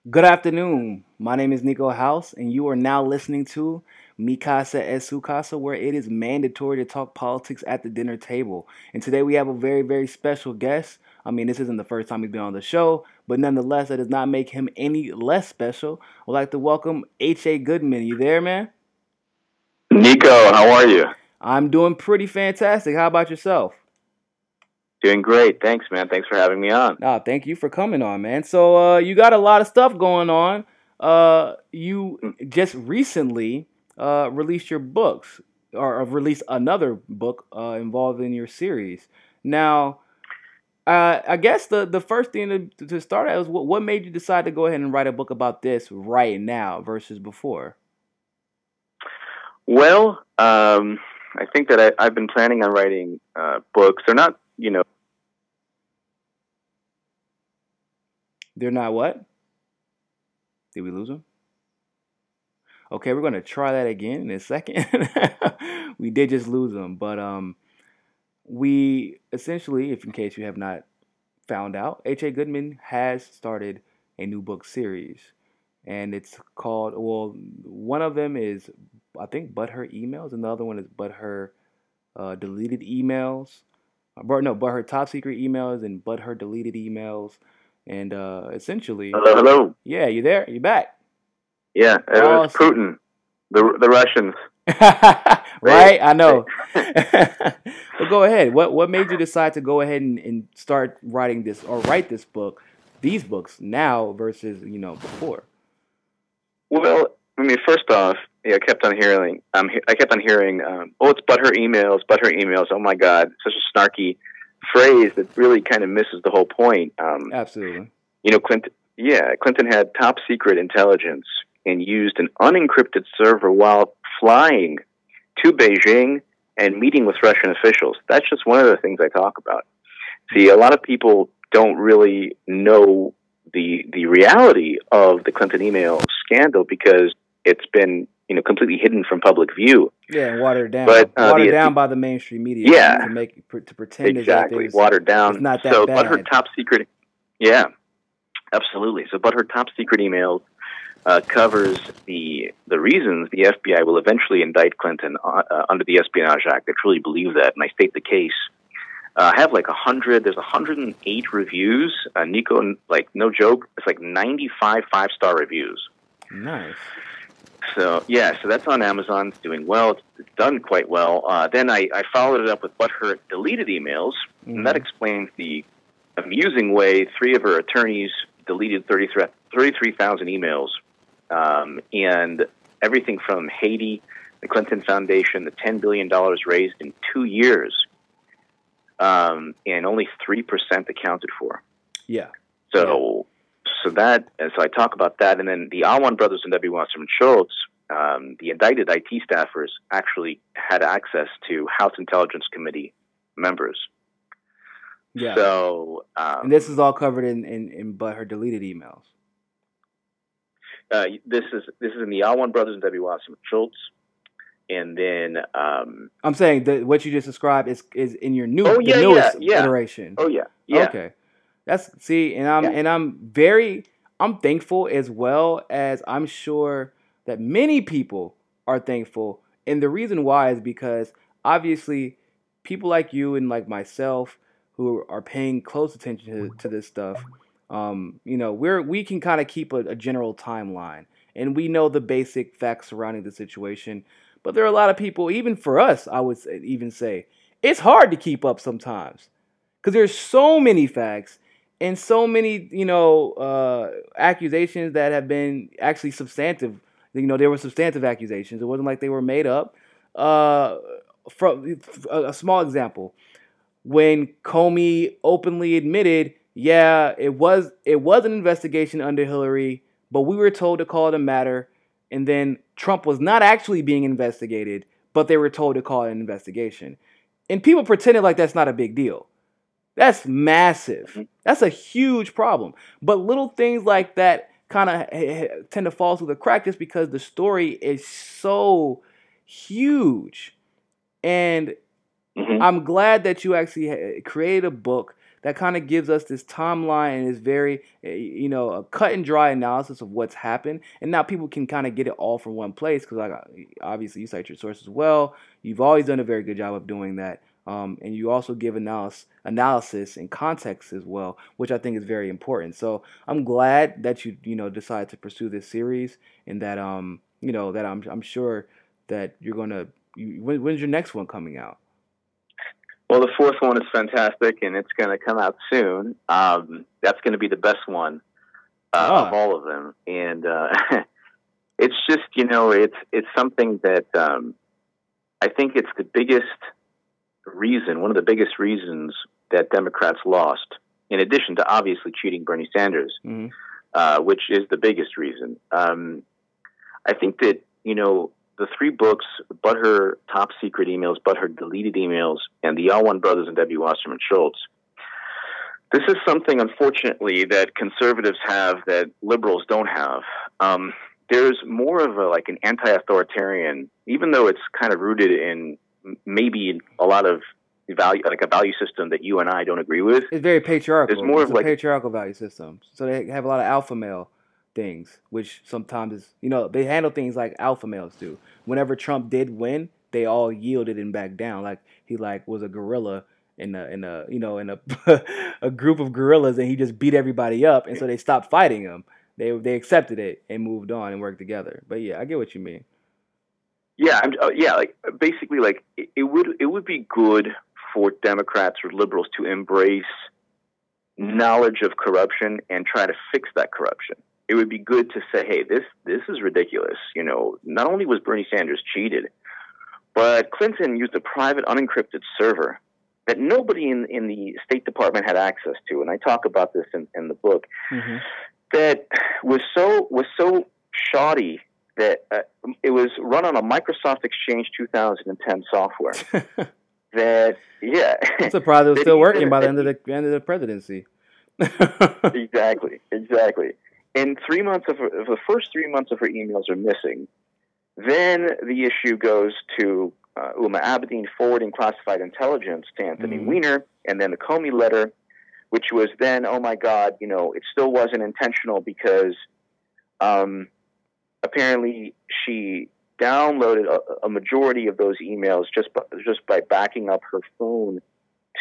Good afternoon. My name is Niko House, and you are now listening to Mi Casa es Su Casa, where it is mandatory to talk politics at the dinner table. And today we have a very, very special guest. I mean, this isn't the first time he's been on the show, but nonetheless, that does not make him any less special. I'd like to welcome H.A. Goodman. You there, man? Niko, how are you? I'm doing pretty fantastic. How about yourself? Doing great. Thanks, man. Thanks for having me on. Thank you for coming on, man. So, you got a lot of stuff going on. You just recently released your books, or released another book involved in your series. Now, I guess the first thing to start at is what made you decide to go ahead and write a book about this right now versus before? Well, I think that I've been planning on writing books. They're not, They're not what? Did we lose them? Okay, we're gonna try that again in a second. We did just lose them, but we essentially, if in case you have not found out, H.A. Goodman has started a new book series, and it's called. Well, one of them is I think But Her Emails, and the other one is But Her Deleted Emails. But no, But Her Top Secret Emails and But Her Deleted Emails, and essentially, hello, hello. yeah, you there? You back? Yeah, it was Awesome. Putin, the Russians. They, Right? I they, know. But go ahead. What made you decide to go ahead and start writing this or write this book, these books now versus before? well, I mean, first off, yeah, I kept on hearing, oh, it's but her emails, but her emails. Oh my God, such a snarky phrase that really kind of misses the whole point. Absolutely. Clinton had top secret intelligence and used an unencrypted server while flying to Beijing and meeting with Russian officials. That's just one of the things I talk about. See, a lot of people don't really know the reality of the Clinton email scandal because it's been completely hidden from public view. Yeah, and watered down, But watered down by the mainstream media yeah, to pretend as if exactly, watered it's down. not that So, but her bad. top secret, yeah, absolutely. So, but her top secret emails covers the reasons the FBI will eventually indict Clinton under the Espionage Act. I truly believe that, and I state the case. I have like 100. There's 108 reviews. Niko, like no joke, it's like 95 5-star reviews. Nice. So yeah, so that's on Amazon. It's doing well. It's done quite well. Then I followed it up with what her deleted emails, and that Hmm. explains the amusing way three of her attorneys deleted 33,000 emails, and everything from Haiti, the Clinton Foundation, the $10 billion raised in 2 years, and only 3% accounted for. Yeah. So, so I talk about that, and then the Alwan brothers and Debbie Wasserman Schultz, the indicted IT staffers, actually had access to House Intelligence Committee members. Yeah. So, And this is all covered in but her deleted emails. this is in the Alwan brothers and Debbie Wasserman Schultz, and then I'm saying that what you just described is in your oh the yeah, newest yeah, iteration. oh yeah, yeah, Okay. That's see, and I'm yeah. and I'm very I'm thankful as well as I'm sure that many people are thankful. And the reason why is because obviously people like you and like myself who are paying close attention to this stuff, we can kind of keep a general timeline and we know the basic facts surrounding the situation. But there are a lot of people, even for us, I would even say, it's hard to keep up sometimes because there's so many facts and so many accusations that have been actually substantive. There were substantive accusations. It wasn't like they were made up. uh from a small example, when Comey openly admitted, yeah, it was an investigation under Hillary, but we were told to call it a matter, and then Trump was not actually being investigated, but they were told to call it an investigation. And people pretended like that's not a big deal. That's massive. Mm-hmm. That's a huge problem. But little things like that kind of tend to fall through the crack just because the story is so huge. And Mm-hmm. I'm glad that you actually created a book that kind of gives us this timeline and is very, a cut and dry analysis of what's happened. And now people can kind of get it all from one place because, like, obviously you cite your sources well. You've always done a very good job of doing that. And you also give analysis and context as well, which I think is very important. So I'm glad that you decided to pursue this series, and that that I'm sure that you're gonna. When's your next one coming out? Well, the fourth one is fantastic, and it's going to come out soon. That's going to be the best one of all of them, and it's just it's something that I think it's the biggest reason, one of the biggest reasons that Democrats lost, in addition to obviously cheating Bernie Sanders, which is the biggest reason. I think that, the three books, But Her Top Secret Emails, But Her Deleted Emails, and The L1 Brothers and Debbie Wasserman Schultz, this is something, unfortunately, that conservatives have that liberals don't have. There's more of an anti-authoritarian, even though it's kind of rooted in maybe a lot of value, like a value system that you and I don't agree with. It's very patriarchal. It's more of a patriarchal value system. So they have a lot of alpha male things, which sometimes is, they handle things like alpha males do. Whenever Trump did win, they all yielded and backed down. Like he was a gorilla in a a group of gorillas, and he just beat everybody up, and so they stopped fighting him. They accepted it and moved on and worked together. But yeah, I get what you mean. Yeah, basically, it would be good for Democrats or liberals to embrace knowledge of corruption and try to fix that corruption. It would be good to say, hey, this is ridiculous. Not only was Bernie Sanders cheated, but Clinton used a private unencrypted server that nobody in the State Department had access to. And I talk about this in the book. Mm-hmm. That was so shoddy that it was run on a Microsoft Exchange 2010 software. I'm surprised it was still working by the end of the presidency. Exactly. And the first 3 months of her emails are missing. Then the issue goes to Uma Abedin forwarding classified intelligence to Anthony Weiner, and then the Comey letter, which was then, oh my God, it still wasn't intentional because apparently she downloaded a majority of those emails just by backing up her phone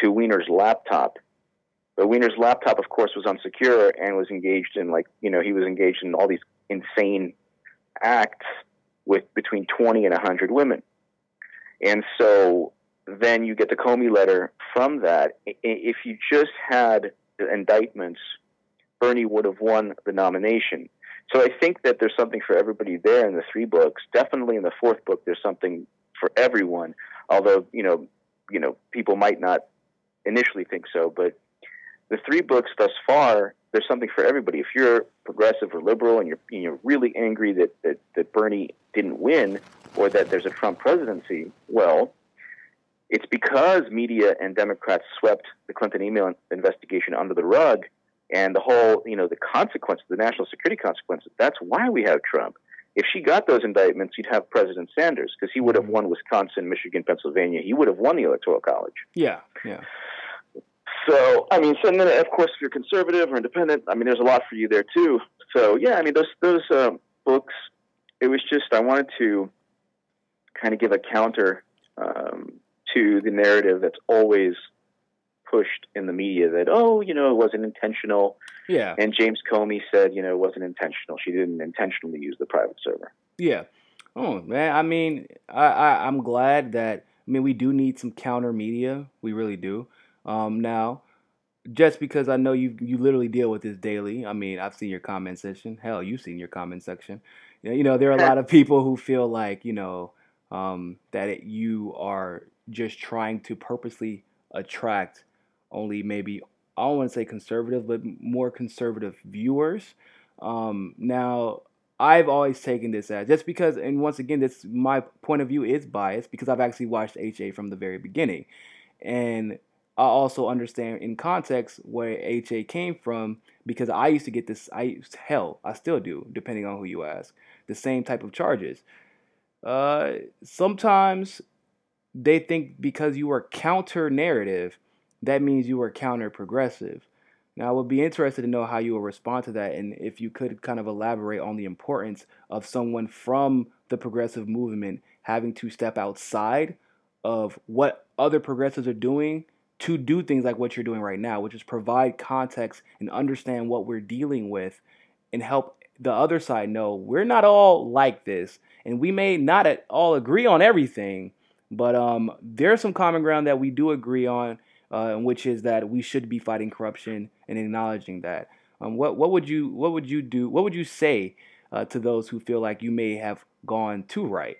to Weiner's laptop. But Weiner's laptop, of course, was unsecure and was engaged in he was engaged in all these insane acts with between 20 and 100 women. And so then you get the Comey letter from that. If you just had the indictments, Bernie would have won the nomination. So I think that there's something for everybody there in the three books. Definitely in the fourth book, there's something for everyone. Although, people might not initially think so, but the three books thus far, there's something for everybody. If you're progressive or liberal and you're really angry that Bernie didn't win or that there's a Trump presidency, well, it's because media and Democrats swept the Clinton email investigation under the rug, and the whole, the consequences, the national security consequences. That's why we have Trump. If she got those indictments, you'd have President Sanders because he would have won Wisconsin, Michigan, Pennsylvania. He would have won the Electoral College. Yeah. So, and then, of course, if you're conservative or independent, there's a lot for you there, too. So, yeah, those books, it was just, I wanted to kind of give a counter to the narrative that's always pushed in the media that, it wasn't intentional. Yeah. And James Comey said, it wasn't intentional. She didn't intentionally use the private server. Yeah. Oh, man, I'm glad that, we do need some counter media. We really do. Now, just because I know you literally deal with this daily. I've seen your comment section. Hell, you've seen your comment section. There are a lot of people who feel like, that you are just trying to purposely attract only maybe, I don't want to say conservative, but more conservative viewers. Now, I've always taken this as, just because, and once again, this my point of view is biased because I've actually watched HA from the very beginning. And I also understand in context where HA came from because I used to get this, I still do, depending on who you ask, the same type of charges. Sometimes they think because you are counter narrative that means you are counter progressive. Now, I would be interested to know how you will respond to that, and if you could kind of elaborate on the importance of someone from the progressive movement having to step outside of what other progressives are doing to do things like what you're doing right now, which is provide context and understand what we're dealing with and help the other side know we're not all like this, and we may not at all agree on everything, but there's some common ground that we do agree on, which is that we should be fighting corruption and acknowledging that. What would you do? What would you say to those who feel like you may have gone too right?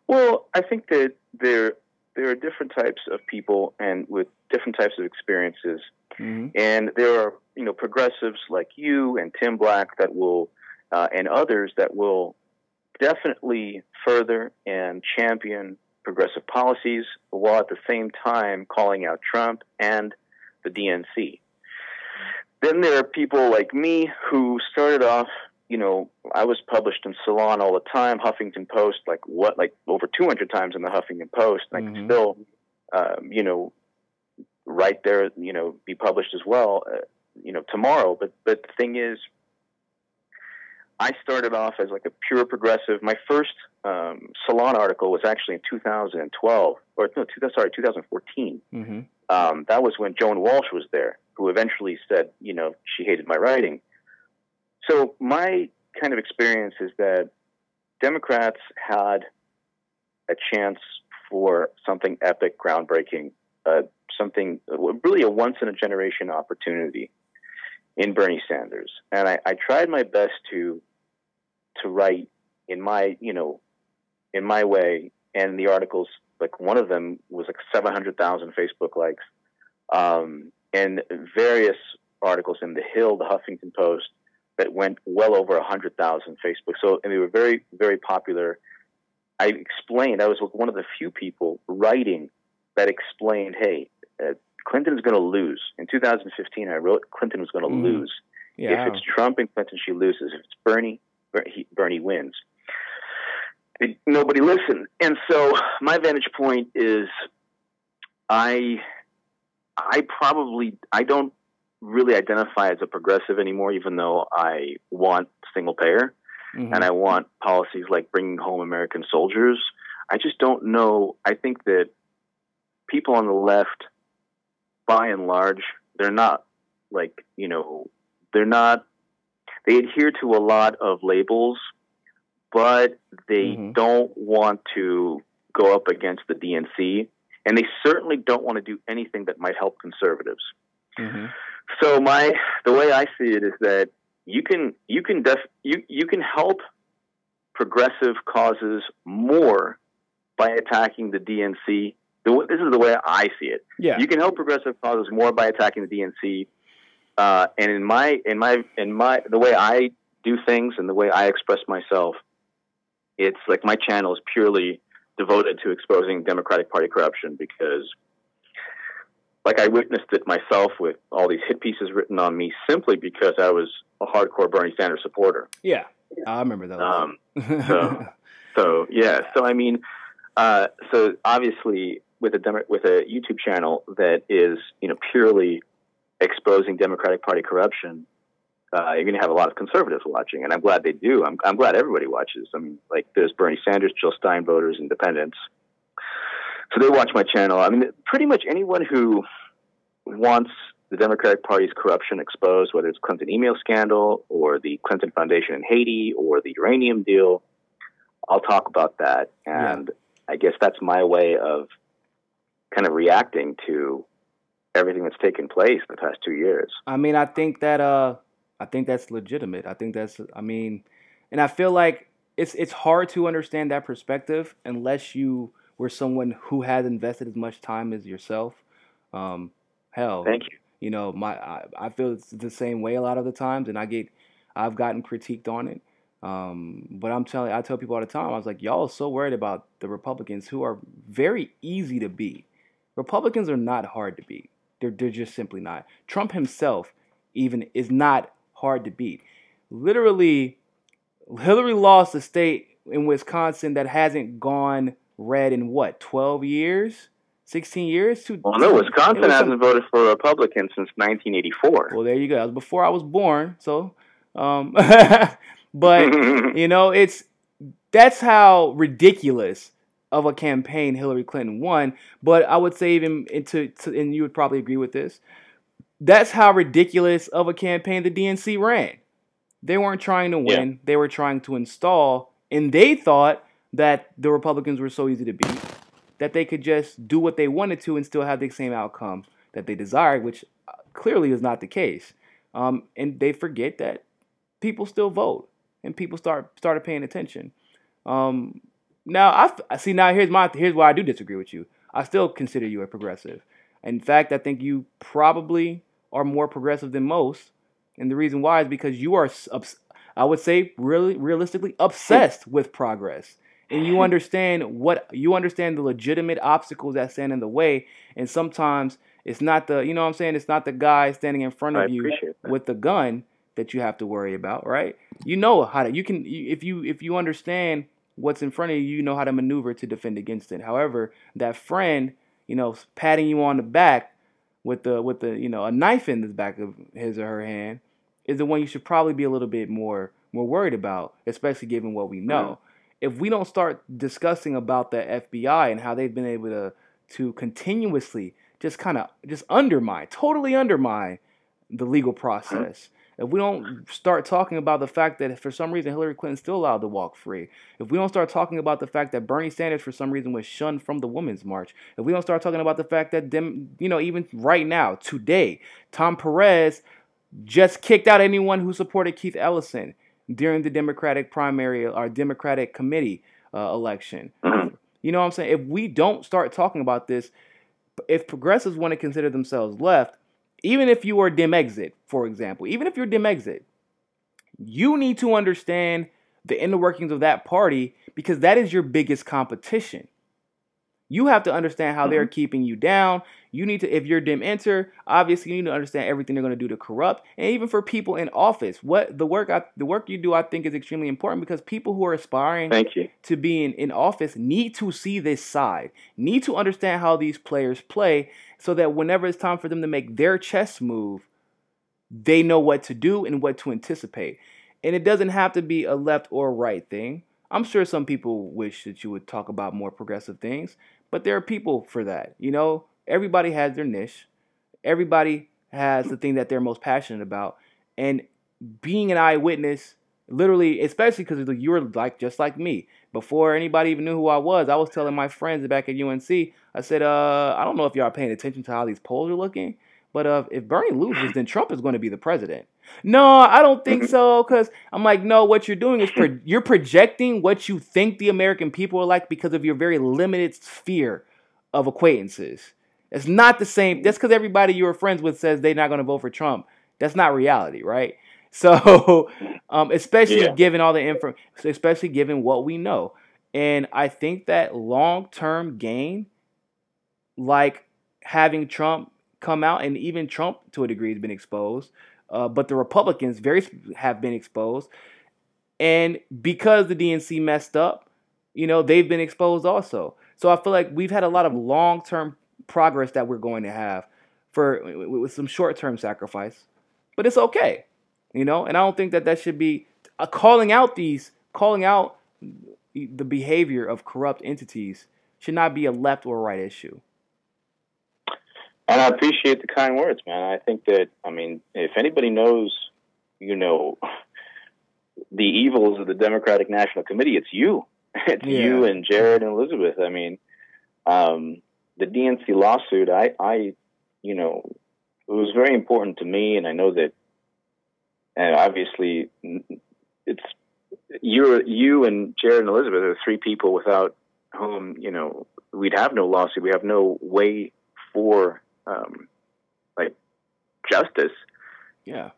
Well, I think that there are different types of people and with different types of experiences, and there are progressives like you and Tim Black that will and others that will definitely further and champion progressive policies while at the same time calling out Trump and the DNC. Then there are people like me who started off, I was published in Salon all the time, Huffington Post, like over 200 times in the Huffington Post. And I can still, write there, be published as well, tomorrow. But the thing is, I started off as like a pure progressive. My first Salon article was actually in 2012, or no, 2014. That was when Joan Walsh was there, who eventually said, she hated my writing. So my kind of experience is that Democrats had a chance for something epic, groundbreaking, something really a once-in-a-generation opportunity in Bernie Sanders. And I tried my best to write in my way, and the articles, like one of them was like 700,000 Facebook likes, and various articles in The Hill, the Huffington Post, that went well over 100,000 Facebook. So, and they were very, very popular. I was one of the few people writing that explained, hey, Clinton is going to lose. In 2015, I wrote Clinton was going to lose. Yeah. If it's Trump and Clinton, she loses. If it's Bernie wins. Nobody listened. And so my vantage point is I don't really identify as a progressive anymore, even though I want single payer and I want policies like bringing home American soldiers. I just don't know. I think that people on the left, by and large, they're not like, they adhere to a lot of labels, but they don't want to go up against the DNC, and they certainly don't want to do anything that might help conservatives. So the way I see it is that you can help progressive causes more by attacking the DNC. This is the way I see it. Yeah. You can help progressive causes more by attacking the DNC. And in the way I do things and the way I express myself, it's like my channel is purely devoted to exposing Democratic Party corruption because, like, I witnessed it myself with all these hit pieces written on me simply because I was a hardcore Bernie Sanders supporter. Yeah, I remember those. So I mean, so obviously with a YouTube channel that is purely exposing Democratic Party corruption, you're going to have a lot of conservatives watching, and I'm glad they do. I'm glad everybody watches. I mean, like there's Bernie Sanders, Jill Stein voters, independents. So they watch my channel. I mean, pretty much anyone who wants the Democratic Party's corruption exposed, whether it's Clinton email scandal or the Clinton Foundation in Haiti or the uranium deal, I'll talk about that. And I guess that's my way of kind of reacting to everything that's taken place in the past 2 years. I mean, I think that's legitimate. And I feel like it's hard to understand that perspective unless you were someone who has invested as much time as yourself. Hell, thank you. I feel it's the same way a lot of the times, and I've gotten critiqued on it. But I tell people all the time, I was like, y'all are so worried about the Republicans who are very easy to beat. Republicans are not hard to beat. They're just simply not. Trump himself even is not hard to beat. Literally, Hillary lost a state in Wisconsin that hasn't gone red in 12 years? 16 years? Well, no, Wisconsin hasn't voted for a Republican since 1984. Well, there you go. That was before I was born. So, but that's how ridiculous of a campaign Hillary Clinton won. But I would say even and you would probably agree with this. That's how ridiculous of a campaign the DNC ran. They weren't trying to win. Yeah. They were trying to install, and they thought that the Republicans were so easy to beat that they could just do what they wanted to and still have the same outcome that they desired, which clearly is not the case. And they forget that people still vote, and people started paying attention. Now I see. Now here's why I do disagree with you. I still consider you a progressive. In fact, I think you probably are more progressive than most, and the reason why is because you are, I would say, really realistically obsessed with progress. And you understand the legitimate obstacles that stand in the way, and sometimes it's not the, it's not the guy standing in front of you with the gun that you have to worry about, right? You know how to, if you understand what's in front of you, you know how to maneuver to defend against it. However, that friend, patting you on the back with a knife in the back of his or her hand is the one you should probably be a little bit more worried about, especially given what we know. Mm-hmm. If we don't start discussing about the FBI and how they've been able to continuously just totally undermine the legal process, if we don't start talking about the fact that for some reason Hillary Clinton's still allowed to walk free, if we don't start talking about the fact that Bernie Sanders for some reason was shunned from the Women's March, if we don't start talking about the fact that even right now, today, Tom Perez just kicked out anyone who supported Keith Ellison during the Democratic primary or Democratic committee election. You know what I'm saying? If we don't start talking about this, if progressives want to consider themselves left, even if you are dim exit, for example, even if you're dim exit, you need to understand the inner workings of that party because that is your biggest competition. You have to understand how they're keeping you down. You need to, if you're dim enter, obviously you need to understand everything they're going to do to corrupt. And even for people in office, the work you do, I think is extremely important because people who are aspiring to be in office need to see this side, need to understand how these players play so that whenever it's time for them to make their chess move, they know what to do and what to anticipate. And it doesn't have to be a left or right thing. I'm sure some people wish that you would talk about more progressive things, but there are people for that. Everybody has their niche. Everybody has the thing that they're most passionate about. And being an eyewitness, literally, especially because you were just like me. Before anybody even knew who I was telling my friends back at UNC, I said, I don't know if y'all are paying attention to how these polls are looking, but if Bernie loses, then Trump is going to be the president. No, I don't think so, because I'm like, no, what you're doing is you're projecting what you think the American people are like because of your very limited sphere of acquaintances. It's not the same. That's because everybody you were friends with says they're not going to vote for Trump. That's not reality, right? So, especially given all the info, especially given what we know. And I think that long-term gain, like having Trump come out, and even Trump to a degree has been exposed, but the Republicans have been exposed. And because the DNC messed up, they've been exposed also. So I feel like we've had a lot of long-term progress that we're going to have with some short-term sacrifice, but it's okay, And I don't think that should be calling out the behavior of corrupt entities should not be a left or right issue. And I appreciate the kind words, man. I think that, if anybody knows, the evils of the Democratic National Committee, it's you. It's you and Jared and Elizabeth. The DNC lawsuit, it was very important to me, and I know that, and obviously, it's you and Jared and Elizabeth are three people without whom, we'd have no lawsuit. We have no way for justice. Yeah.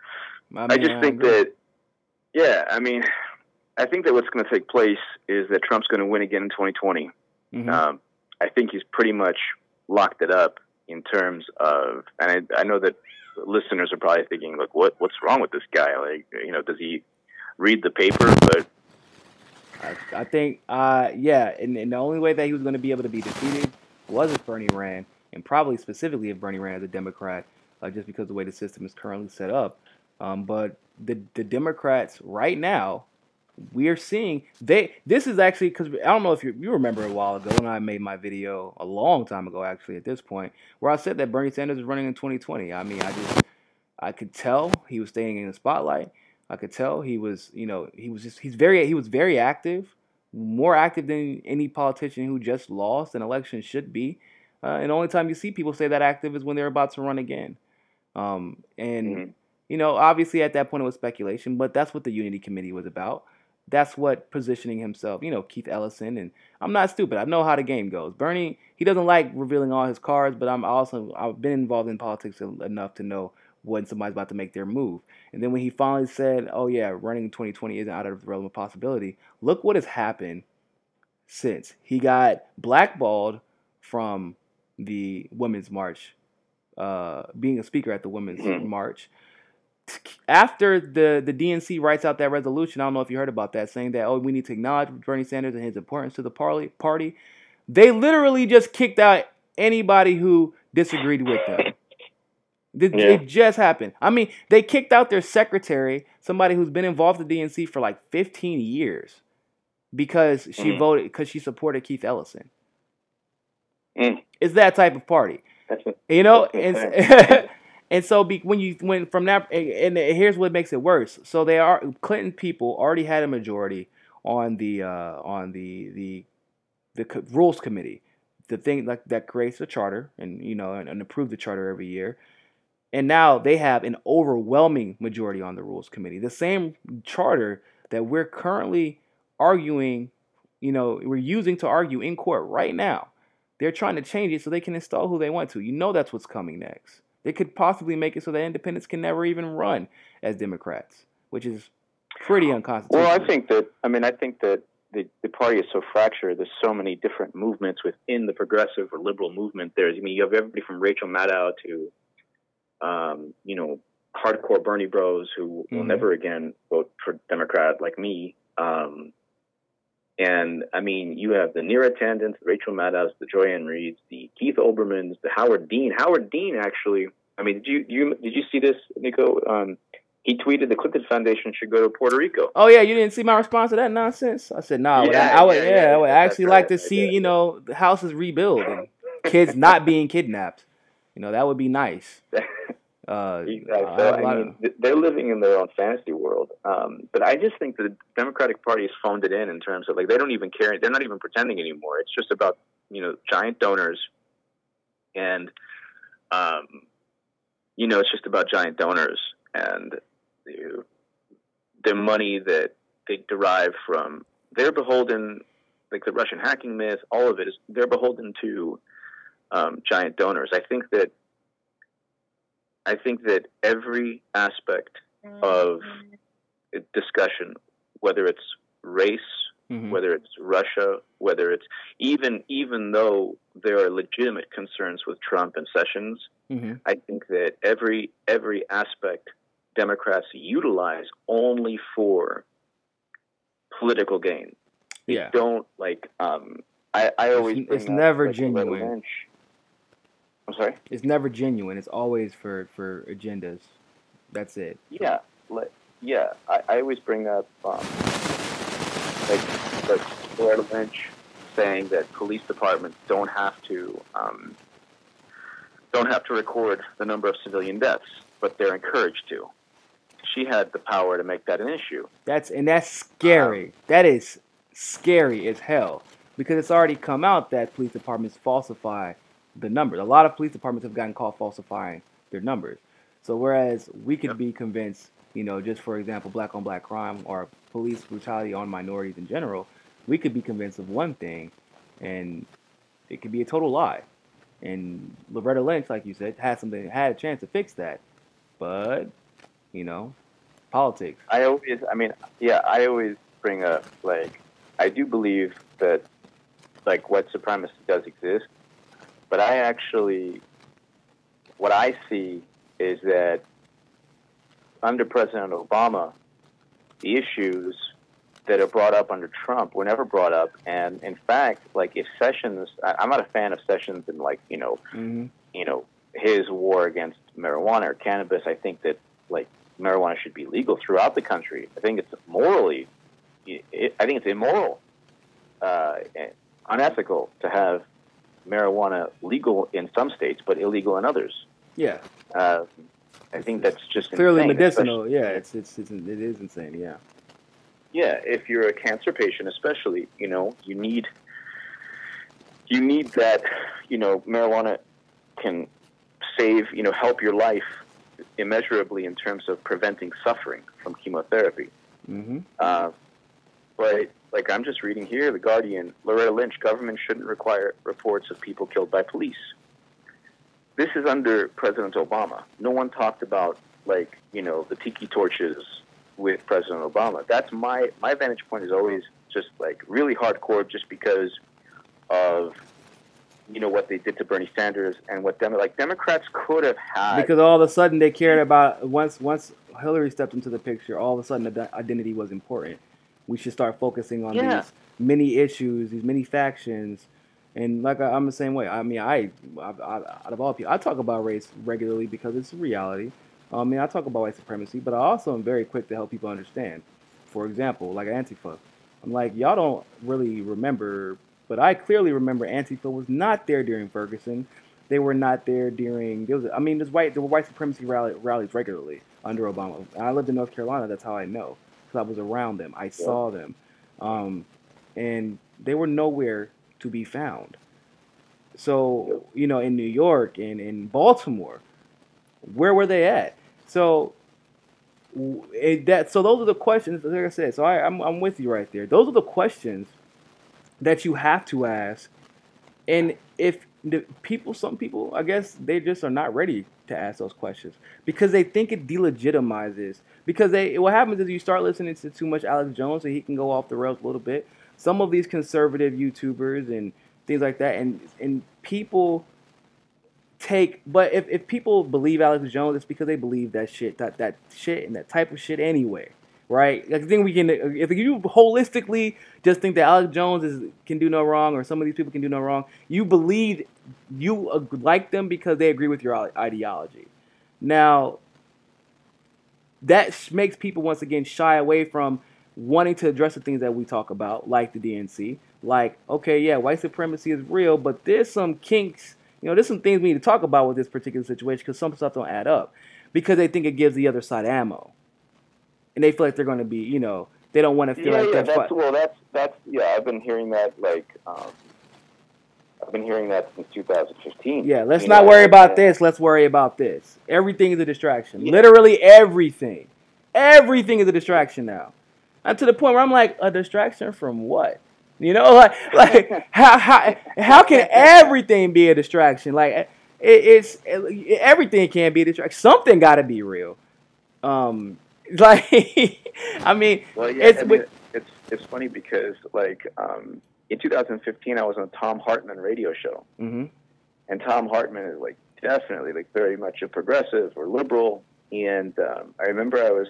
I just think that, I think that what's going to take place is that Trump's going to win again in 2020. Mm-hmm. I think he's pretty much locked it up in terms of, and I know that listeners are probably thinking, look, what's wrong with this guy? Does he read the paper? But I think, and the only way that he was going to be able to be defeated was if Bernie ran, and probably specifically if Bernie ran as a Democrat, just because of the way the system is currently set up. But the Democrats right now, we're seeing this is actually, because I don't know if you remember a while ago when I made my video a long time ago, actually, at this point, where I said that Bernie Sanders is running in 2020. I mean, I could tell he was staying in the spotlight. I could tell he was, he was very active, more active than any politician who just lost an election should be. And the only time you see people say that active is when they're about to run again. And obviously at that point it was speculation, but that's what the Unity Committee was about. That's what positioning himself, Keith Ellison. And I'm not stupid. I know how the game goes. Bernie, he doesn't like revealing all his cards, but I've been involved in politics enough to know when somebody's about to make their move. And then when he finally said, oh yeah, running in 2020 isn't out of the realm of possibility, look what has happened since. He got blackballed from the Women's March, being a speaker at the Women's March. After the DNC writes out that resolution, I don't know if you heard about that, saying that, we need to acknowledge Bernie Sanders and his importance to the party. They literally just kicked out anybody who disagreed with them. It just happened. I mean, they kicked out their secretary, somebody who's been involved with the DNC for like 15 years, because she voted, because she supported Keith Ellison. It's that type of party. And so when from that, and here's what makes it worse. So Clinton people already had a majority on the rules committee, the thing like that creates the charter and approve the charter every year. And now they have an overwhelming majority on the rules committee. The same charter that we're currently arguing, we're using to argue in court right now. They're trying to change it so they can install who they want to. That's what's coming next. They could possibly make it so that independents can never even run as Democrats, which is pretty unconstitutional. Well, I think that the party is so fractured. There's so many different movements within the progressive or liberal movement. You have everybody from Rachel Maddow to, hardcore Bernie bros who will never again vote for Democrat like me. And I mean, you have the Neera Tandons, the Rachel Maddows, the Joyanne Reeds, the Keith Olbermanns, the Howard Dean. Howard Dean, actually, I mean, did you see this, Niko? He tweeted the Clinton Foundation should go to Puerto Rico. Oh yeah, you didn't see my response to that nonsense? I said, I would actually like to see, the houses rebuild and kids not being kidnapped. That would be nice. Exactly. They're living in their own fantasy world. But I just think the Democratic Party has phoned it in terms of they don't even care. They're not even pretending anymore. It's just about giant donors, and it's just about giant donors and the money that they derive from. They're beholden, like the Russian hacking myth. All of it is they're beholden to giant donors. I think that every aspect of discussion, whether it's race, whether it's Russia, whether it's even though there are legitimate concerns with Trump and Sessions, I think that every aspect Democrats utilize only for political gain. They don't I always it's never genuine. I'm sorry? It's never genuine. It's always for agendas. That's it. Yeah. I always bring up like Loretta Lynch saying that police departments don't have to record the number of civilian deaths, but they're encouraged to. She had the power to make that an issue. That's scary. That is scary as hell, because it's already come out that police departments falsify the numbers. A lot of police departments have gotten caught falsifying their numbers. So whereas we could be convinced, just for example, black on black crime or police brutality on minorities in general, we could be convinced of one thing, and it could be a total lie. And Loretta Lynch, like you said, had a chance to fix that, but politics. I always bring up I do believe that white supremacy does exist. But what I see is that under President Obama, the issues that are brought up under Trump were never brought up. And in fact, like if Sessions, I'm not a fan of Sessions and like his war against marijuana or cannabis. I think that like marijuana should be legal throughout the country. I think it's morally, I think it's immoral, and unethical to have marijuana legal in some states but illegal in others. Yeah. I think that's just clearly insane, medicinal. Yeah, it is insane. Yeah. Yeah, if you're a cancer patient, especially, you need that. Marijuana can save, help your life immeasurably in terms of preventing suffering from chemotherapy. Mm-hmm. But like I'm just reading here, The Guardian, Loretta Lynch, government shouldn't require reports of people killed by police. This is under President Obama. No one talked about the tiki torches with President Obama. That's my vantage point is always just like really hardcore, just because of what they did to Bernie Sanders and what Democrats could have had. Because all of a sudden they cared about once Hillary stepped into the picture, all of a sudden the identity was important. We should start focusing on these many issues, these many factions. And I'm the same way. I mean, I out of all people, I talk about race regularly because it's a reality. I talk about white supremacy, but I also am very quick to help people understand. For example, like Antifa. I'm like, y'all don't really remember, but I clearly remember Antifa was not there during Ferguson. They were not there during. There were white supremacy rallies regularly under Obama. And I lived in North Carolina. That's how I know, because I was around them. I saw them, and they were nowhere to be found. So in New York and in Baltimore, where were they at? So those are the questions. Like I said, so I'm with you right there. Those are the questions that you have to ask. And if some people, I guess they just are not ready to ask those questions because they think it delegitimizes. Because what happens is you start listening to too much Alex Jones, and he can go off the rails a little bit. Some of these conservative YouTubers and things like that, and people but if people believe Alex Jones, it's because they believe that shit, that shit and that type of shit anyway, right? Like, I think if you holistically just think that Alex Jones can do no wrong, or some of these people can do no wrong, you believe you like them because they agree with your ideology. Now, that makes people once again shy away from wanting to address the things that we talk about, like the DNC. Like, okay, yeah, white supremacy is real, but there's some kinks. There's some things we need to talk about with this particular situation because some stuff don't add up. Because they think it gives the other side ammo. And they feel like they're going to be, they don't want to feel like that's I've been hearing that, I've been hearing that since 2015. Yeah, let's not worry about this. Let's worry about this. Everything is a distraction. Yeah. Literally everything. Everything is a distraction now. And to the point where I'm like, a distraction from what? How can everything be a distraction? Like, everything can't be a distraction. Something got to be real. Well, yeah, it's funny because in 2015 I was on a Tom Hartman radio show, mm-hmm. and Tom Hartman is definitely very much a progressive or liberal, and I remember I was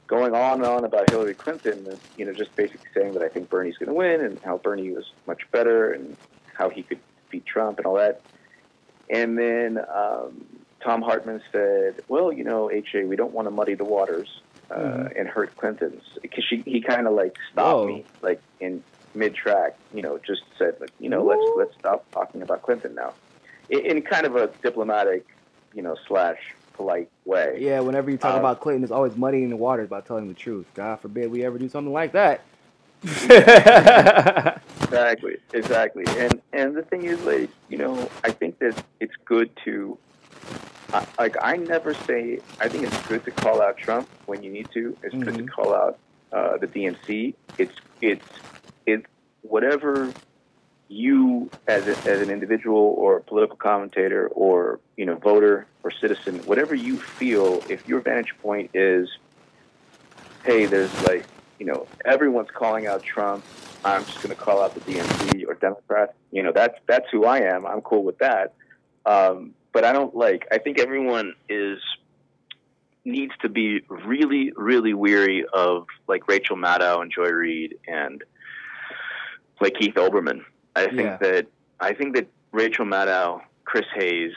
going on and on about Hillary Clinton, and just basically saying that I think Bernie's going to win, and how Bernie was much better, and how he could beat Trump and all that. And then Tom Hartman said, well, HA, we don't want to muddy the waters and hurt Clinton's. Because he kind of stopped me in mid-track, just said, let's stop talking about Clinton now. In kind of a diplomatic, / polite way. Yeah, whenever you talk about Clinton, it's always muddying the waters by telling the truth. God forbid we ever do something like that. Exactly. And the thing is, I think that it's good to, I never say, I think it's good to call out Trump when you need to. It's good to call out the DNC. It's whatever you as an individual or political commentator or voter or citizen, whatever you feel, if your vantage point is, hey, there's everyone's calling out Trump, I'm just going to call out the DNC or Democrats. That's who I am. I'm cool with that. But I don't I think everyone is needs to be really, really weary of like Rachel Maddow and Joy Reid and like Keith Olbermann. I think that Rachel Maddow, Chris Hayes,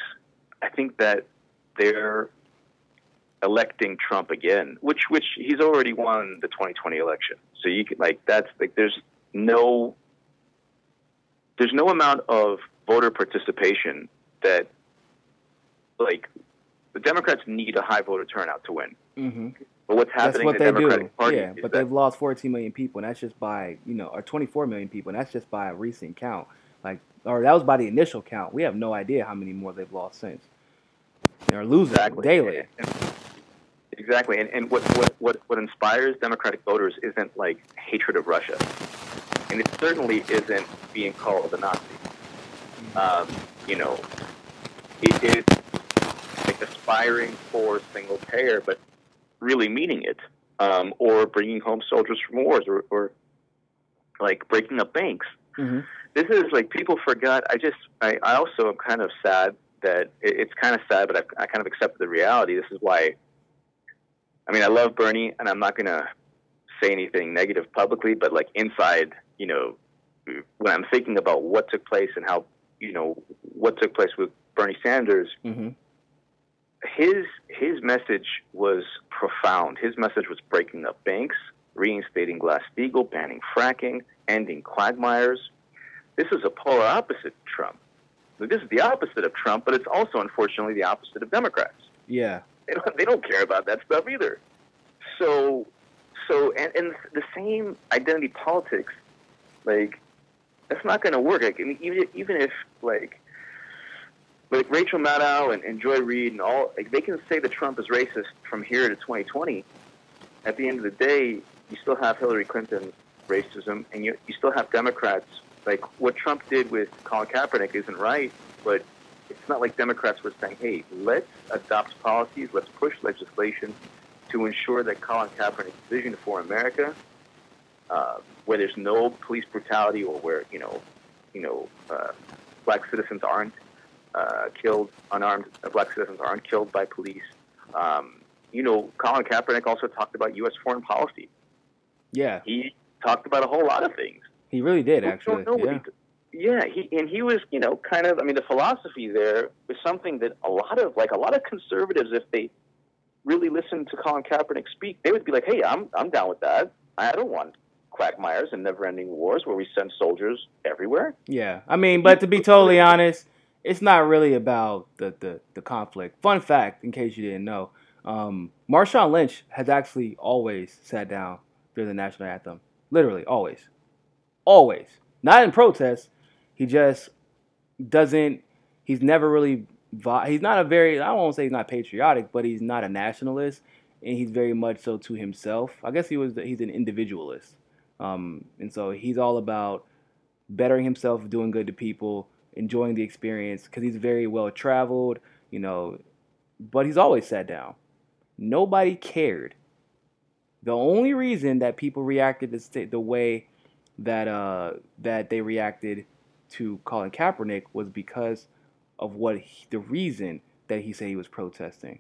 I think that they're electing Trump again, which he's already won the 2020 election. So you can there's no amount of voter participation that like the Democrats need a high voter turnout to win. Mm-hmm. But what's happening in the Democratic Party? Yeah, but they've lost 14 million people, and that's just by or 24 million people, and that's just by a recent count. Or that was by the initial count. We have no idea how many more they've lost since. They're losing daily. Exactly, and what inspires Democratic voters isn't like hatred of Russia, and it certainly isn't being called a Nazi. It is like aspiring for single payer, but really meaning it, or bringing home soldiers from wars, or like breaking up banks. Mm-hmm. This is like people forgot. I also am kind of sad that it's kind of sad, but I kind of accepted the reality. This is why. I mean, I love Bernie, and I'm not going to say anything negative publicly, but like inside, when I'm thinking about what took place and how, what took place with Bernie Sanders, mm-hmm. his message was profound. His message was breaking up banks, reinstating Glass-Steagall, banning fracking, ending quagmires. This is a polar opposite of Trump. This is the opposite of Trump, but it's also, unfortunately, the opposite of Democrats. Yeah. They don't care about that stuff either. So and the same identity politics, like that's not going to work. Like, I mean, even if like Rachel Maddow and Joy Reid and all, like they can say that Trump is racist from here to 2020. At the end of the day, you still have Hillary Clinton's racism, and you still have Democrats. Like what Trump did with Colin Kaepernick isn't right, but it's not like Democrats were saying, hey, let's adopt policies, let's push legislation to ensure that Colin Kaepernick's vision for America, where there's no police brutality or where, black citizens aren't killed, unarmed black citizens aren't killed by police. Colin Kaepernick also talked about U.S. foreign policy. Yeah. He talked about a whole lot of things. He really did, actually. Yeah, he was, kind of. I mean, the philosophy there was something that a lot of conservatives, if they really listened to Colin Kaepernick speak, they would be like, "Hey, I'm down with that. I don't want quagmires and never-ending wars where we send soldiers everywhere." Yeah, I mean, but to be totally honest, it's not really about the conflict. Fun fact, in case you didn't know, Marshawn Lynch has actually always sat down during the national anthem. Literally, always. Not in protest. He just doesn't. He's never really. He's not a very. I don't want to say he's not patriotic, but he's not a nationalist, and he's very much so to himself. I guess he's an individualist, and so he's all about bettering himself, doing good to people, enjoying the experience because he's very well traveled, But he's always sat down. Nobody cared. The only reason that people reacted the way that they reacted to Colin Kaepernick was because of the reason that he said he was protesting.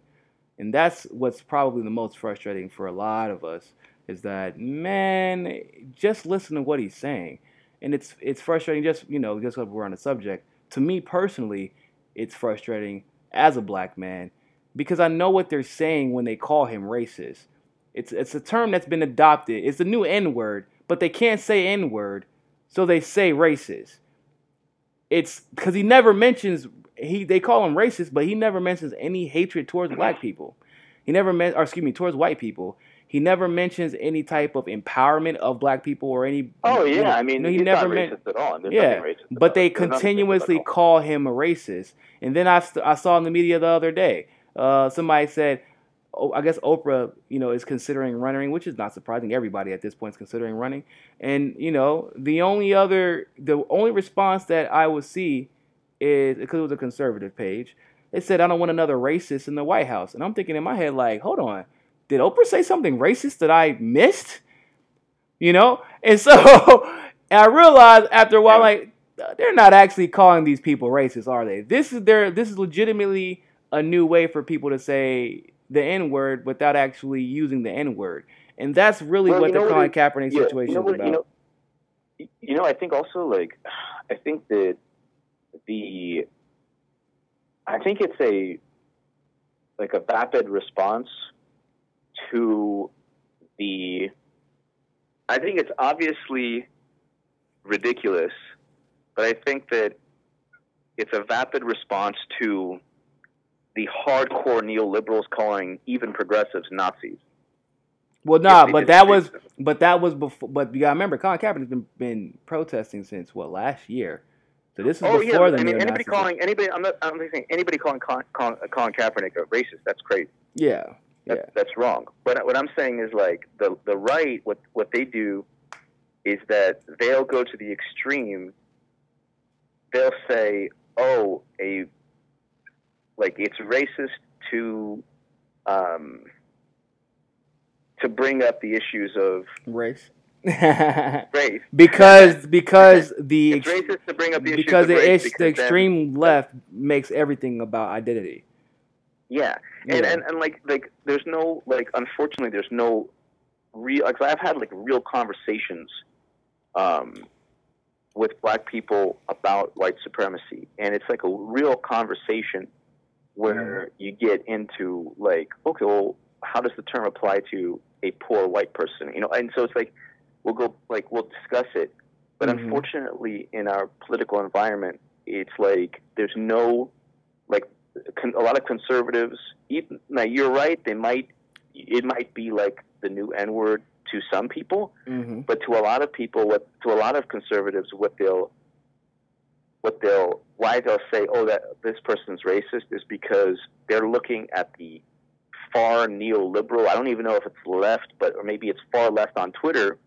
And that's what's probably the most frustrating for a lot of us is that, man, just listen to what he's saying. And it's frustrating just because we're on the subject. To me personally, it's frustrating as a black man because I know what they're saying when they call him racist. It's a term that's been adopted. It's the new N-word, but they can't say N-word, so they say racist. It's because he never mentions they call him racist, but he never mentions any hatred towards black people. Towards white people. He never mentions any type of empowerment of black people or any. Oh yeah, I mean, he never racist at all. Yeah, but they continuously call him a racist. And then I saw in the media the other day, somebody said, I guess Oprah, is considering running, which is not surprising. Everybody at this point is considering running. And, the only response that I would see is, because it was a conservative page, it said, I don't want another racist in the White House. And I'm thinking in my head, like, hold on, did Oprah say something racist that I missed? And so I realized after a while, like, they're not actually calling these people racist, are they? This is legitimately a new way for people to say, the N word without actually using the N word, and that's really Well, what you the know what Colin it, Kaepernick yeah, situation is about. I think also like, I think that the, I think it's a vapid response to the, I think it's obviously ridiculous, but I think that it's a vapid response to the hardcore neoliberals calling even progressives Nazis. Well, nah, but that was before. But you gotta remember, Colin Kaepernick's been protesting since what, last year. So this is before the anybody neo-Nazis. calling anybody, I'm not saying anybody calling Colin Kaepernick a racist. That's crazy. Yeah. That's wrong. But what I'm saying is like the right, what they do is that they'll go to the extreme. They'll say, oh, it's racist to bring up the issues of race. Race. because the it's racist to bring up the because issues of race the extreme left makes everything about identity. Yeah. And like there's no, like, unfortunately there's no real, like, I've had like real conversations with black people about white supremacy, and it's like a real conversation where you get into like, okay, well, how does the term apply to a poor white person? And so it's like we'll discuss it, but unfortunately in our political environment, it's like there's no, like, a lot of conservatives. Now you're right; it might be like the new N-word to some people, but to a lot of people, to a lot of conservatives, why they'll say, oh, that this person's racist, is because they're looking at the far neoliberal, I don't even know if it's left, or maybe it's far left on Twitter,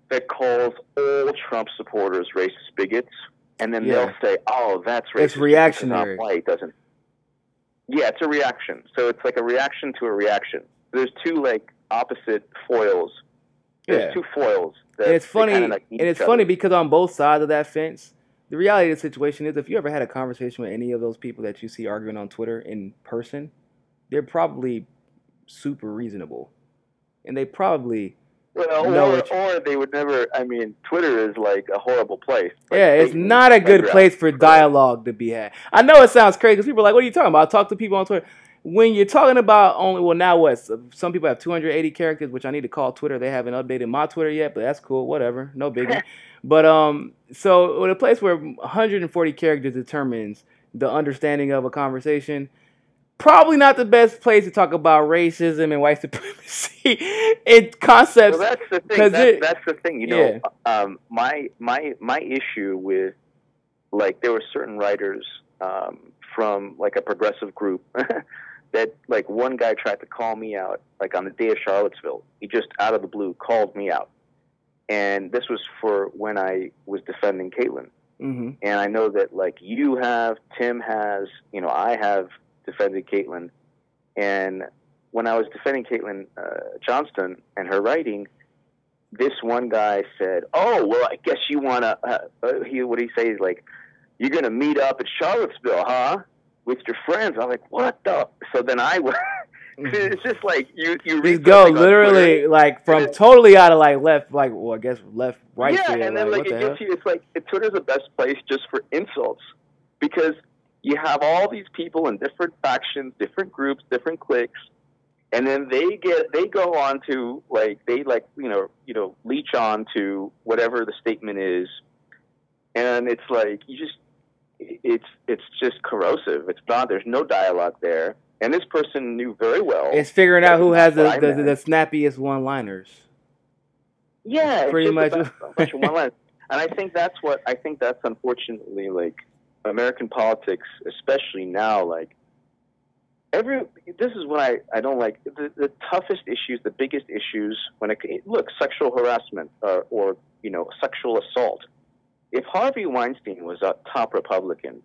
that calls all Trump supporters racist bigots, and then they'll say, oh, that's racist. It's reactionary. Not white, doesn't. Yeah, it's a reaction. So it's like a reaction to a reaction. There's two like opposite foils. There's two foils. And it's funny. Funny because on both sides of that fence, the reality of the situation is, if you ever had a conversation with any of those people that you see arguing on Twitter in person, they're probably super reasonable, and they probably or they would never. I mean, Twitter is like a horrible place. Like, it's not a good place for dialogue to be had. I know it sounds crazy because people are like, "What are you talking about?" I talk to people on Twitter. When you're talking about some people have 280 characters, which I need to call Twitter. They haven't updated my Twitter yet, but that's cool. Whatever, no biggie. But so in a place where 140 characters determines the understanding of a conversation, probably not the best place to talk about racism and white supremacy and concepts. Well, that's the thing. That's the thing. My issue with, like, there were certain writers from like a progressive group that, like, one guy tried to call me out, like, on the day of Charlottesville. He just out of the blue called me out, and this was for when I was defending Caitlyn. And I know that, like, you have, Tim has, I have defended Caitlyn, and when I was defending Caitlyn Johnston and her writing, this one guy said, "Oh, well, I guess you want to." What he say is like, "You're gonna meet up at Charlottesville, huh? With your friends?" I'm like, "What the?" So then I went. It's just like you just go literally like from totally out of like left, like, well, I guess left, right. Yeah, field, and then like it gets you. It's like Twitter's the best place just for insults, because you have all these people in different factions, different groups, different cliques, and then they go on to leech on to whatever the statement is, and it's like it's just corrosive. It's not. There's no dialogue there, and this person knew very well. It's figuring out who has the snappiest one-liners. Yeah, it's pretty much a bunch of one-liners, and I think that's unfortunately, like, American politics, especially now, like, this is what I don't like. The toughest issues, the biggest issues when sexual harassment or sexual assault. If Harvey Weinstein was a top Republican,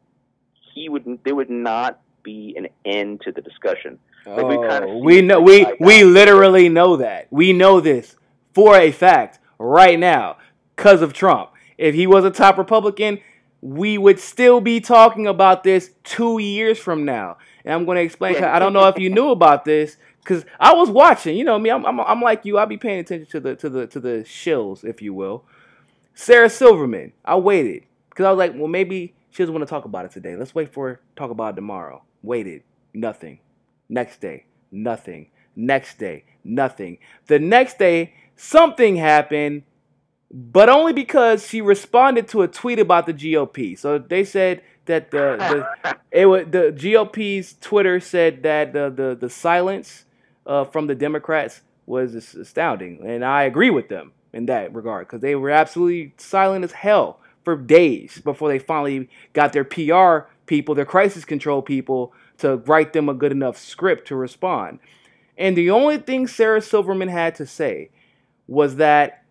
there would not be an end to the discussion. We literally know that. We know this for a fact right now because of Trump. If he was a top Republican, we would still be talking about this 2 years from now. and I'm going to explain. I don't know if you knew about this, because I was watching. You know me, I'm like you. I'll be paying attention to the shills, if you will. Sarah Silverman. I waited because I was like, well, maybe she doesn't want to talk about it today. Let's wait for her to talk about it tomorrow. Waited. Nothing. Next day. Nothing. Next day. Nothing. The next day, something happened, but only because she responded to a tweet about the GOP. So they said that the GOP's Twitter said that the silence from the Democrats was astounding, and I agree with them in that regard, because they were absolutely silent as hell for days before they finally got their PR people, their crisis control people, to write them a good enough script to respond. And the only thing Sarah Silverman had to say was that,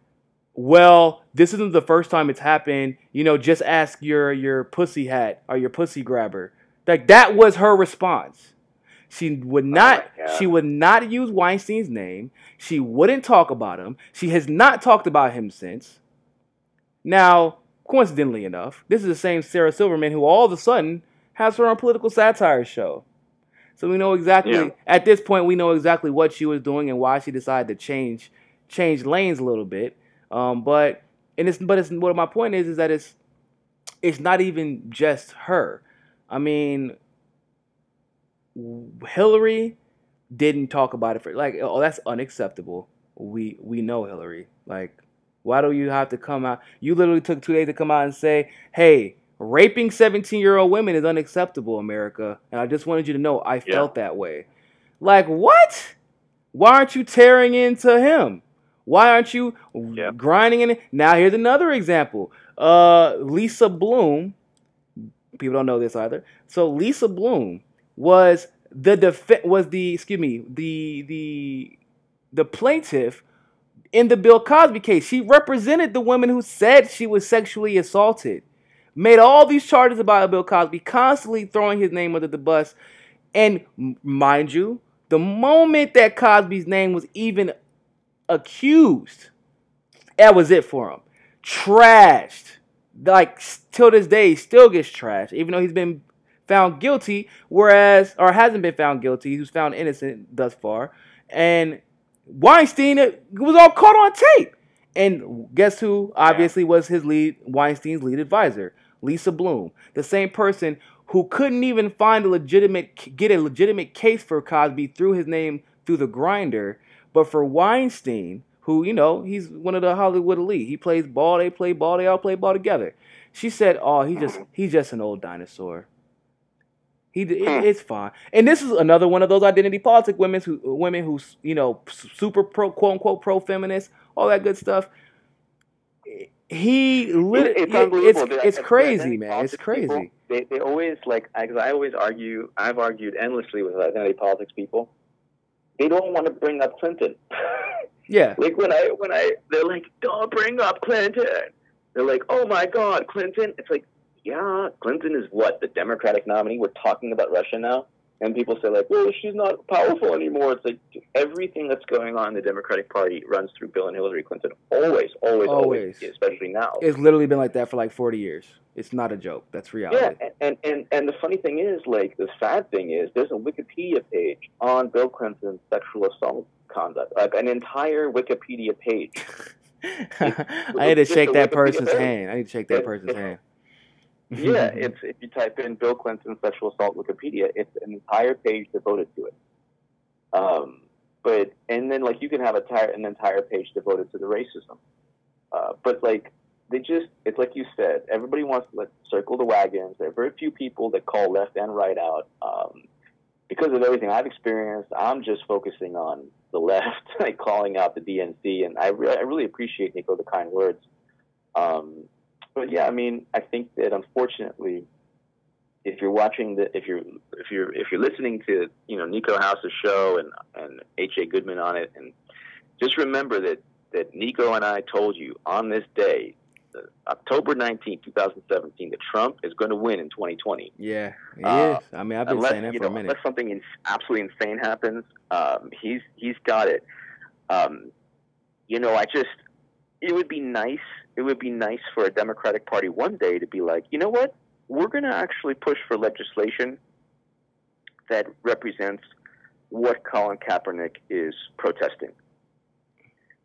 well, this isn't the first time it's happened. You know, just ask your pussy hat or your pussy grabber. Like, that was her response. She would not. She would not use Weinstein's name. She wouldn't talk about him. She has not talked about him since. Now, coincidentally enough, this is the same Sarah Silverman who all of a sudden has her own political satire show. So we know exactly, at this point, we know exactly what she was doing and why she decided to change lanes a little bit. But what my point is that it's not even just her. I mean, Hillary didn't talk about it for, like, oh, that's unacceptable. We know Hillary. Like, why do you have to come out? You literally took 2 days to come out and say, hey, raping 17-year-old women is unacceptable, America. And I just wanted you to know I felt that way. Like, what? Why aren't you tearing into him? Why aren't you grinding in it? Now, here's another example. Lisa Bloom. People don't know this either. So Lisa Bloom was the plaintiff in the Bill Cosby case. She represented the woman who said she was sexually assaulted. Made all these charges about Bill Cosby, constantly throwing his name under the bus. And mind you, the moment that Cosby's name was even accused, that was it for him. Trashed. Like, till this day, he still gets trashed, even though he's been found guilty, or hasn't been found guilty. He was found innocent thus far. And Weinstein was all caught on tape. And guess who obviously was Weinstein's lead advisor? Lisa Bloom. The same person who couldn't even get a legitimate case for Cosby through his name through the grinder, but for Weinstein, who, you know, he's one of the Hollywood elite. He plays ball, they play ball, they all play ball together. She said, "Oh, he's just an old dinosaur. It's fine." And this is another one of those identity politic women who you know, super pro, quote unquote pro feminist, all that good stuff. It's crazy, man. It's crazy. People, they always, like, because I always argue. I've argued endlessly with identity politics people. They don't want to bring up Clinton. Yeah. Like when they're like, don't bring up Clinton. They're like, oh my God, Clinton. It's like, yeah, Clinton is what? The Democratic nominee? We're talking about Russia now? And people say, like, well, she's not powerful anymore. It's like, everything that's going on in the Democratic Party runs through Bill and Hillary Clinton. Always. Especially now. It's literally been like that for like 40 years. It's not a joke. That's reality. Yeah, and the funny thing is, like, the sad thing is, there's a Wikipedia page on Bill Clinton's sexual assault conduct. Like, an entire Wikipedia page. I need to shake that person's hand. Yeah, if you type in Bill Clinton sexual assault Wikipedia, it's an entire page devoted to it. And then, like, you can have an entire page devoted to the racism. But, like, it's like you said, everybody wants to, like, circle the wagons. There are very few people that call left and right out. Because of everything I've experienced, I'm just focusing on the left, like, calling out the DNC, and I really appreciate, Niko, the kind words. But yeah, I mean, I think that, unfortunately, if you're listening to, you know, Niko House's show and H.A. Goodman on it, and just remember that Niko and I told you on this day, October 19th, 2017, that Trump is going to win in 2020. Yeah, he is. I mean, I've been saying that for a minute. Unless something absolutely insane happens, he's got it. You know, it would be nice. It would be nice for a Democratic Party one day to be like, you know what? We're going to actually push for legislation that represents what Colin Kaepernick is protesting.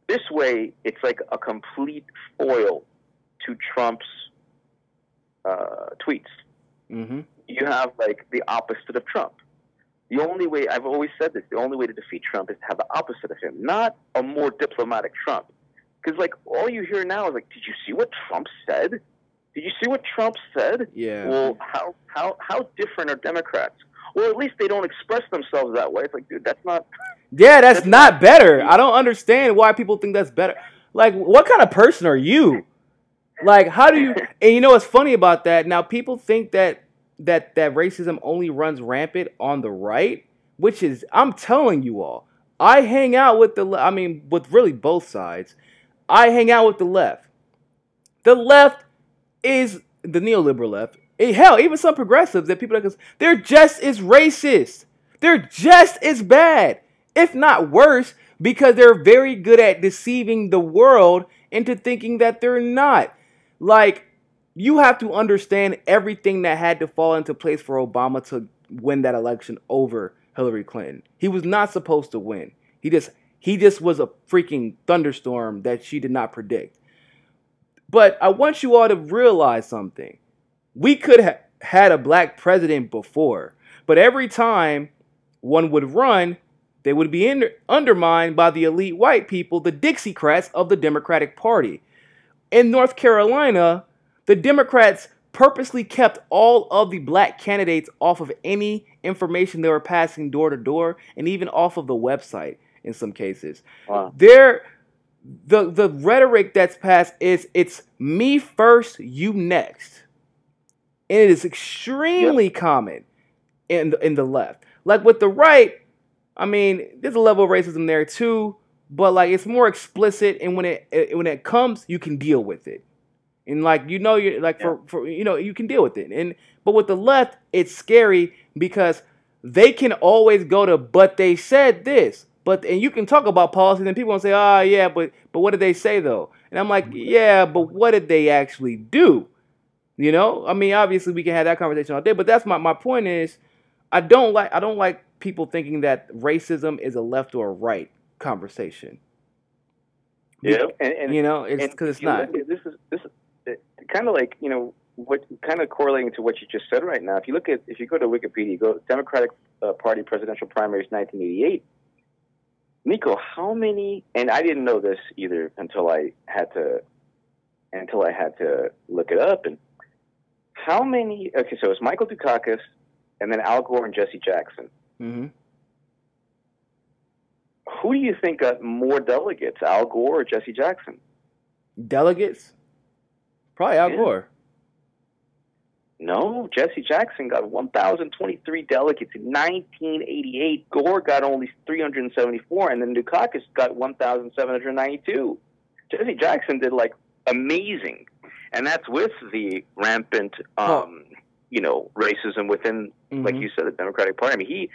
This way, it's like a complete foil to Trump's tweets. Mm-hmm. You have like the opposite of Trump. The only way, I've always said this, the only way to defeat Trump is to have the opposite of him, not a more diplomatic Trump. Because like all you hear now is like, did you see what Trump said? Did you see what Trump said? Yeah. Well, how different are Democrats? Well, at least they don't express themselves that way. It's like, dude, that's not... Yeah, that's not better. I don't understand why people think that's better. Like, what kind of person are you? Like, how do you... And you know what's funny about that? Now, people think that racism only runs rampant on the right, which is... I'm telling you all. I hang out with with really both sides. I hang out with the left. The left is the neoliberal left. Hell, even some progressives that people they're just as racist. They're just as bad, if not worse, because they're very good at deceiving the world into thinking that they're not. Like, you have to understand everything that had to fall into place for Obama to win that election over Hillary Clinton. He was not supposed to win. He just was a freaking thunderstorm that she did not predict. But I want you all to realize something. We could have had a black president before, but every time one would run, they would be undermined by the elite white people, the Dixiecrats of the Democratic Party. In North Carolina, the Democrats purposely kept all of the black candidates off of any information they were passing door to door, and even off of the website in some cases. Wow. The rhetoric that's passed is it's me first, you next. And it is extremely common in the left. Like with the right, I mean, there's a level of racism there too, but like it's more explicit, and when it comes, you can deal with it. And like you're like for you can deal with it. But with the left, it's scary because they can always go to but they said this. And you can talk about policies and people will say, "Oh yeah, but what did they say though?" And I'm like, "Yeah, but what did they actually do?" You know? I mean, obviously we can have that conversation all day, but that's my point is I don't like people thinking that racism is a left or a right conversation. Yeah, and it's because it's not. This is kind of like, what kind of correlating to what you just said right now. If you go to Wikipedia, you go Democratic Party presidential primaries 1988. Niko, how many? And I didn't know this either until I had to look it up. And how many? Okay, so it's Michael Dukakis, and then Al Gore and Jesse Jackson. Mm-hmm. Who do you think got more delegates, Al Gore or Jesse Jackson? Delegates? Probably Al Gore. No, Jesse Jackson got 1,023 delegates in 1988. Gore got only 374, and then Dukakis got 1,792. Jesse Jackson did like amazing, and that's with the rampant, racism within, like you said, the Democratic Party. I mean,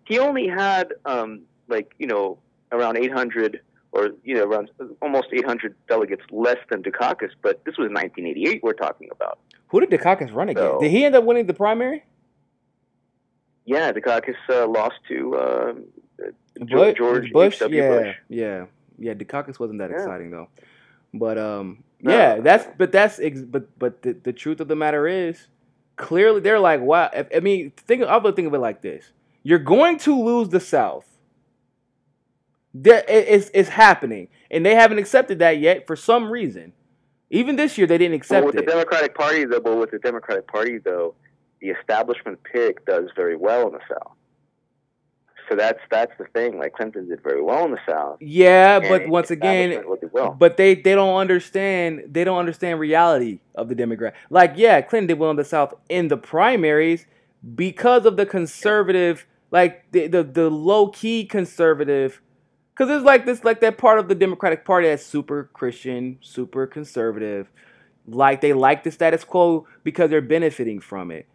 he only had around 800 or around almost 800 delegates less than Dukakis, but this was 1988 we're talking about. Who did Dukakis run against? Did he end up winning the primary? Yeah, Dukakis lost to George Bush. H.W. Bush. Yeah. Dukakis wasn't that exciting though. But No. but the truth of the matter is, clearly they're like, wow. Think of it like this: you're going to lose the South. It's happening, and they haven't accepted that yet for some reason. Even this year, they didn't accept it. With the Democratic Party, though, the establishment pick does very well in the South. So that's the thing. Like Clinton did very well in the South. Yeah, but once again, well. but they don't understand. They don't understand reality of the Democrat. Like, yeah, Clinton did well in the South in the primaries because of the conservative, like the low key conservative. Because it's like that part of the Democratic Party that's super Christian, super conservative. Like they like the status quo because they're benefiting from it.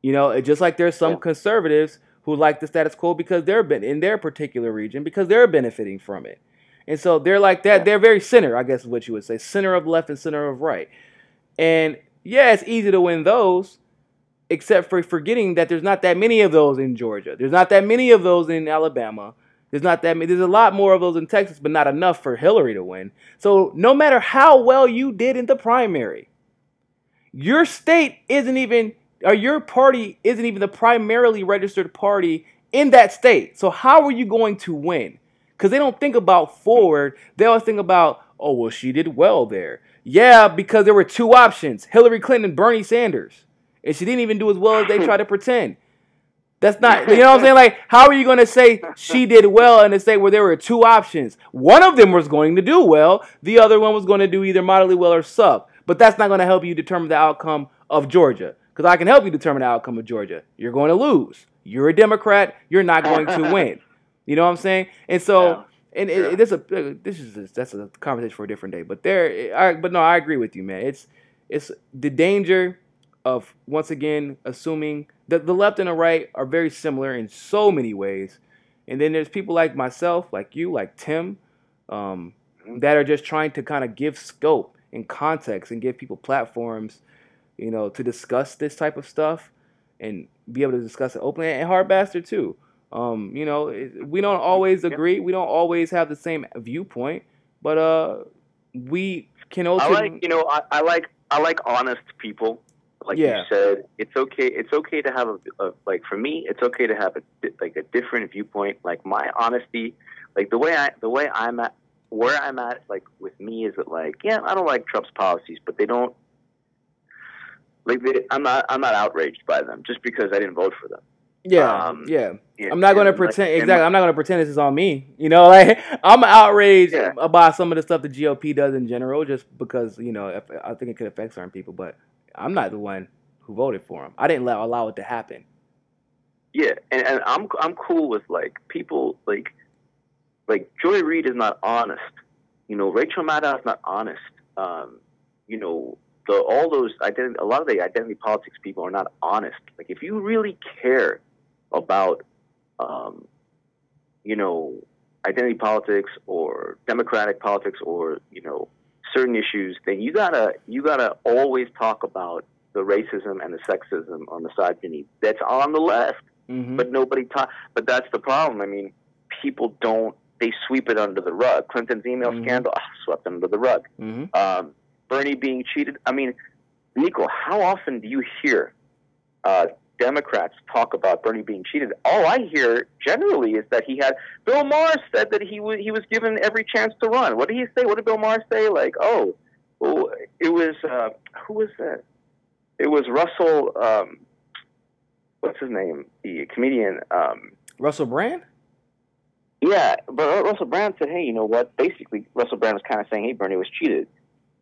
Just like there's some conservatives who like the status quo because they're in their particular region because they're benefiting from it. And so they're like that. They're very center, I guess is what you would say. Center of left and center of right. And yeah, it's easy to win those. except for forgetting that there's not that many of those in Georgia. There's not that many of those in Alabama. There's not that many. There's a lot more of those in Texas, but not enough for Hillary to win. So no matter how well you did in the primary, your state isn't even, or your party isn't even the primarily registered party in that state. So how are you going to win? Because they don't think about forward. They always think about, oh, well, she did well there. Yeah, because there were two options, Hillary Clinton and Bernie Sanders. And she didn't even do as well as they try to pretend. That's not, you know what I'm saying? Like, how are you going to say she did well in a state where there were two options? One of them was going to do well. The other one was going to do either moderately well or suck. But that's not going to help you determine the outcome of Georgia. Because I can help you determine the outcome of Georgia. You're going to lose. You're a Democrat. You're not going to win. You know what I'm saying? And so, that's a conversation for a different day. But I agree with you, man. It's the danger of, once again, assuming that the left and the right are very similar in so many ways. And then there's people like myself, like you, like Tim, that are just trying to kind of give scope and context and give people platforms, to discuss this type of stuff and be able to discuss it openly. And Hard Bastard too. We don't always agree. We don't always have the same viewpoint, but we can ultimately. I like honest people. Like you said, it's okay. It's okay to have like, for me, it's okay to have a different viewpoint. Like, my honesty, like the way I'm at, where I'm at, like with me, is that, like, I don't like Trump's policies, but they don't, like, I'm not outraged by them just because I didn't vote for them. I'm not going to pretend. Exactly. I'm not going to pretend this is on me. Like, I'm outraged about some of the stuff the GOP does in general, just because, I think it could affect certain people, but I'm not the one who voted for him. I didn't allow it to happen. Yeah, and I'm cool with, like, people like Joy Reid is not honest. Rachel Maddow is not honest. All those a lot of the identity politics people are not honest. Like, if you really care about identity politics or democratic politics or certain issues, then you gotta always talk about the racism and the sexism or misogyny that's on the left. Mm-hmm. But nobody talk. But that's the problem. I mean, people don't. They sweep it under the rug. Clinton's email scandal, swept under the rug. Mm-hmm. Bernie being cheated. I mean, Niko, how often do you hear Democrats talk about Bernie being cheated? All I hear generally is that Bill Maher said that he was given every chance to run. What did he say? What did Bill Maher say? Like, it was, who was that? It was Russell, what's his name? The comedian. Russell Brand? Yeah, but Russell Brand said, hey, you know what? Basically, Russell Brand was kind of saying, hey, Bernie was cheated.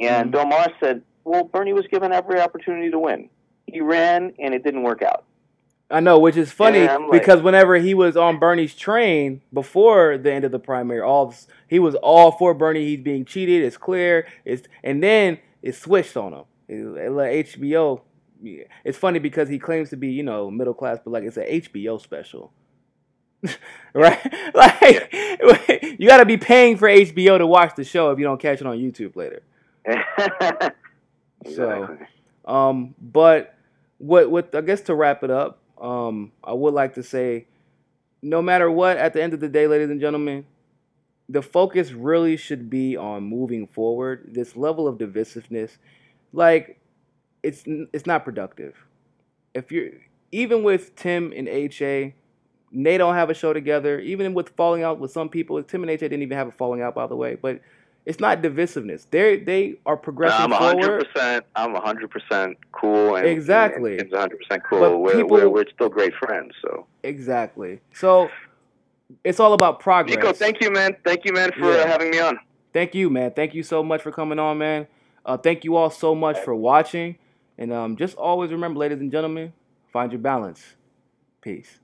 And Bill Maher said, well, Bernie was given every opportunity to win. He ran, and it didn't work out. I know, which is funny because whenever he was on Bernie's train before the end of the primary, he was all for Bernie. He's being cheated. It's clear. And then it switched on him. HBO. It's funny because he claims to be, middle class, but like it's an HBO special. Right? Like, you got to be paying for HBO to watch the show if you don't catch it on YouTube later. So, but what I guess to wrap it up, I would like to say, no matter what, at the end of the day, ladies and gentlemen, the focus really should be on moving forward. This level of divisiveness, like, it's not productive. Even with Tim and HA, they don't have a show together. Even with falling out with some people, Tim and HA didn't even have a falling out, by the way, but it's not divisiveness. They are progressing forward. I'm 100% cool. And, exactly. And 100% cool. We're still great friends. So exactly. So it's all about progress. Niko, thank you, man. Thank you, man, for having me on. Thank you, man. Thank you so much for coming on, man. Thank you all so much for watching. And just always remember, ladies and gentlemen, find your balance. Peace.